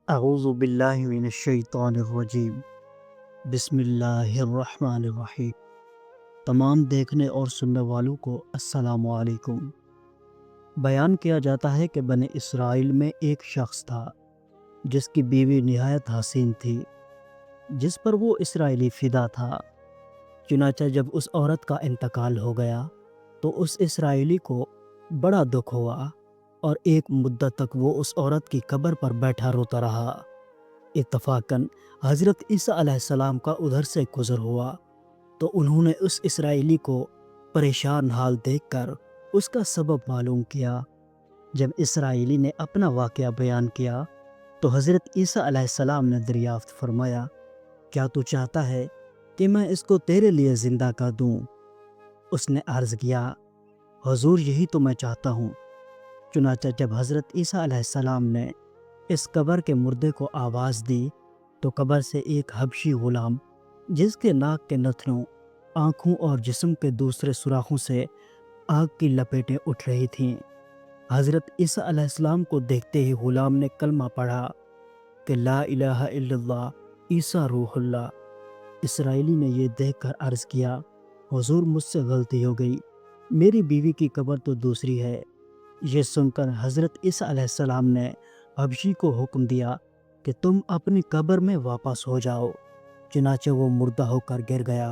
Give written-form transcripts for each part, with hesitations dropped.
اعوذ باللہ من الشیطان الرجیم۔ بسم اللہ الرحمن الرحیم۔ تمام دیکھنے اور سننے والوں کو السلام علیکم۔ بیان کیا جاتا ہے کہ بنی اسرائیل میں ایک شخص تھا جس کی بیوی نہایت حسین تھی، جس پر وہ اسرائیلی فدا تھا۔ چنانچہ جب اس عورت کا انتقال ہو گیا تو اس اسرائیلی کو بڑا دکھ ہوا اور ایک مدت تک وہ اس عورت کی قبر پر بیٹھا روتا رہا۔ اتفاقاً حضرت عیسیٰ علیہ السلام کا ادھر سے گزر ہوا تو انہوں نے اس اسرائیلی کو پریشان حال دیکھ کر اس کا سبب معلوم کیا۔ جب اسرائیلی نے اپنا واقعہ بیان کیا تو حضرت عیسیٰ علیہ السلام نے دریافت فرمایا، کیا تو چاہتا ہے کہ میں اس کو تیرے لیے زندہ کر دوں؟ اس نے عرض کیا، حضور یہی تو میں چاہتا ہوں۔ چنانچہ جب حضرت عیسیٰ علیہ السلام نے اس قبر کے مردے کو آواز دی تو قبر سے ایک حبشی غلام، جس کے ناک کے نتنوں، آنکھوں اور جسم کے دوسرے سوراخوں سے آگ کی لپیٹیں اٹھ رہی تھیں، حضرت عیسیٰ علیہ السلام کو دیکھتے ہی غلام نے کلمہ پڑھا کہ لا الہ الا اللہ عیسیٰ روح اللہ۔ اسرائیلی نے یہ دیکھ کر عرض کیا، حضور مجھ سے غلطی ہو گئی، میری بیوی کی قبر تو دوسری ہے۔ یہ سن کر حضرت عیسیٰ علیہ السلام نے حبشی کو حکم دیا کہ تم اپنی قبر میں واپس ہو جاؤ۔ چنانچہ وہ مردہ ہو کر گر گیا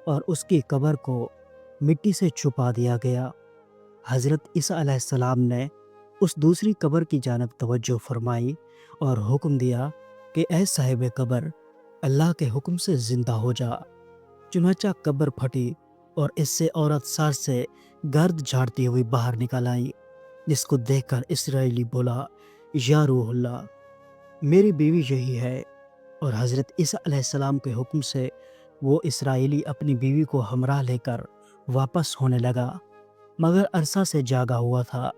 اور اس کی قبر کو مٹی سے چھپا دیا گیا۔ حضرت عیسیٰ علیہ السلام نے اس دوسری قبر کی جانب توجہ فرمائی اور حکم دیا کہ اے صاحب قبر، اللہ کے حکم سے زندہ ہو جا۔ چنانچہ قبر پھٹی اور اس سے عورت سر سے گرد جھاڑتی ہوئی باہر نکل آئی، جس کو دیکھ کر اسرائیلی بولا، یا روح اللہ، میری بیوی یہی ہے۔ اور حضرت عیسیٰ علیہ السلام کے حکم سے وہ اسرائیلی اپنی بیوی کو ہمراہ لے کر واپس ہونے لگا، مگر عرصہ سے جاگا ہوا تھا،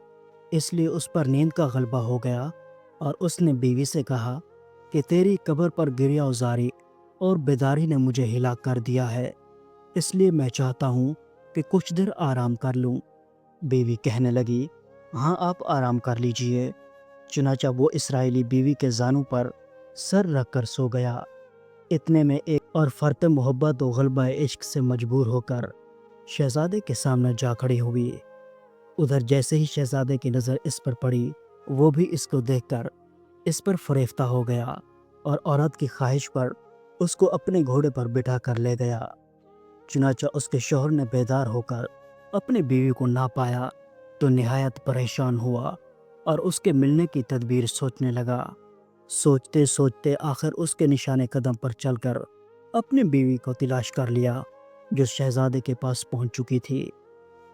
اس لیے اس پر نیند کا غلبہ ہو گیا اور اس نے بیوی سے کہا کہ تیری قبر پر گریہ وزاری اور بیداری نے مجھے ہلاک کر دیا ہے، اس لیے میں چاہتا ہوں کہ کچھ دیر آرام کر لوں۔ بیوی کہنے لگی، ہاں آپ آرام کر لیجئے۔ چنانچہ وہ اسرائیلی بیوی کے زانوں پر سر رکھ کر سو گیا۔ اتنے میں ایک اور فرط محبت و غلبہ عشق سے مجبور ہو کر شہزادے کے سامنے جا کھڑی ہوئی۔ ادھر جیسے ہی شہزادے کی نظر اس پر پڑی، وہ بھی اس کو دیکھ کر اس پر فریفتہ ہو گیا اور عورت کی خواہش پر اس کو اپنے گھوڑے پر بٹھا کر لے گیا۔ چنانچہ اس کے شوہر نے بیدار ہو کر اپنی بیوی کو نہ پایا تو نہایت پریشان ہوا اور اس کے ملنے کی تدبیر سوچنے لگا۔ سوچتے سوچتے آخر اس کے نشانے قدم پر چل کر اپنی بیوی کو تلاش کر لیا، جو شہزادے کے پاس پہنچ چکی تھی۔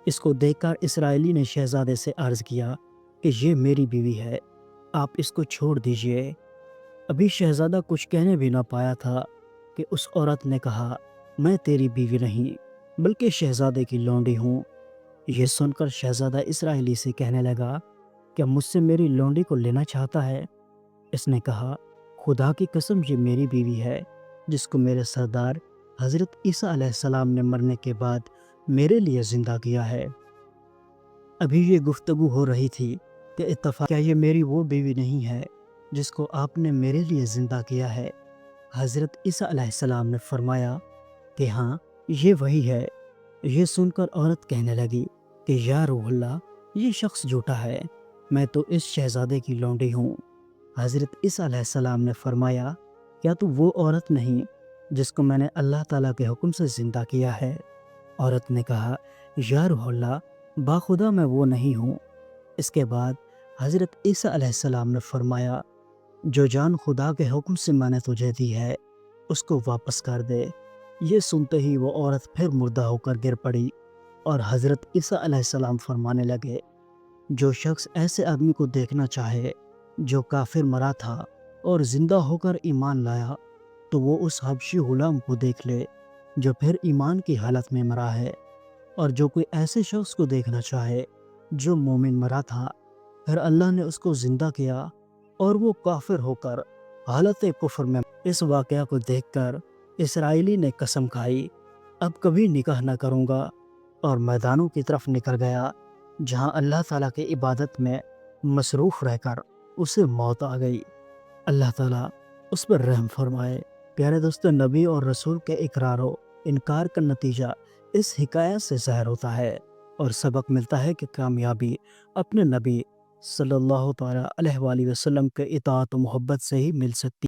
اس کو دیکھ کر اسرائیلی نے شہزادے سے عرض کیا کہ یہ میری بیوی ہے، آپ اس کو چھوڑ دیجئے۔ ابھی شہزادہ کچھ کہنے بھی نہ پایا تھا کہ اس عورت نے کہا، میں تیری بیوی نہیں بلکہ شہزادے کی لونڈی ہوں۔ یہ سن کر شہزادہ اسرائیلی سے کہنے لگا، کیا مجھ سے میری لونڈی کو لینا چاہتا ہے؟ اس نے کہا، خدا کی قسم یہ میری بیوی ہے، جس کو میرے سردار حضرت عیسیٰ علیہ السلام نے مرنے کے بعد میرے لیے زندہ کیا ہے۔ ابھی یہ گفتگو ہو رہی تھی کہ اتفاق کیا یہ میری وہ بیوی نہیں ہے جس کو آپ نے میرے لیے زندہ کیا ہے؟ حضرت عیسیٰ علیہ السلام نے فرمایا کہ ہاں یہ وہی ہے۔ یہ سن کر عورت کہنے لگی کہ یا روح اللہ، یہ شخص جھوٹا ہے، میں تو اس شہزادے کی لونڈی ہوں۔ حضرت عیسیٰ علیہ السلام نے فرمایا، کیا تو وہ عورت نہیں جس کو میں نے اللہ تعالیٰ کے حکم سے زندہ کیا ہے؟ عورت نے کہا، یا روح اللہ، باخدا میں وہ نہیں ہوں۔ اس کے بعد حضرت عیسیٰ علیہ السلام نے فرمایا، جو جان خدا کے حکم سے میں نے تجھے دی ہے اس کو واپس کر دے۔ یہ سنتے ہی وہ عورت پھر مردہ ہو کر گر پڑی اور حضرت عیسیٰ علیہ السلام فرمانے لگے، جو شخص ایسے آدمی کو دیکھنا چاہے جو کافر مرا تھا اور زندہ ہو کر ایمان لایا، تو وہ اس حبشی غلام کو دیکھ لے جو پھر ایمان کی حالت میں مرا ہے، اور جو کوئی ایسے شخص کو دیکھنا چاہے جو مومن مرا تھا، پھر اللہ نے اس کو زندہ کیا اور وہ کافر ہو کر حالت کفر میں۔ اس واقعہ کو دیکھ کر اسرائیلی نے قسم کھائی، اب کبھی نکاح نہ کروں گا، اور میدانوں کی طرف نکل گیا جہاں اللہ تعالیٰ کی عبادت میں مصروف رہ کر اسے موت آ گئی۔ اللہ تعالیٰ اس پر رحم فرمائے۔ پیارے دوستو، نبی اور رسول کے اقرار و انکار کا نتیجہ اس حکایت سے ظاہر ہوتا ہے اور سبق ملتا ہے کہ کامیابی اپنے نبی صلی اللہ تعالیٰ علیہ وآلہ وسلم کے اطاعت و محبت سے ہی مل سکتی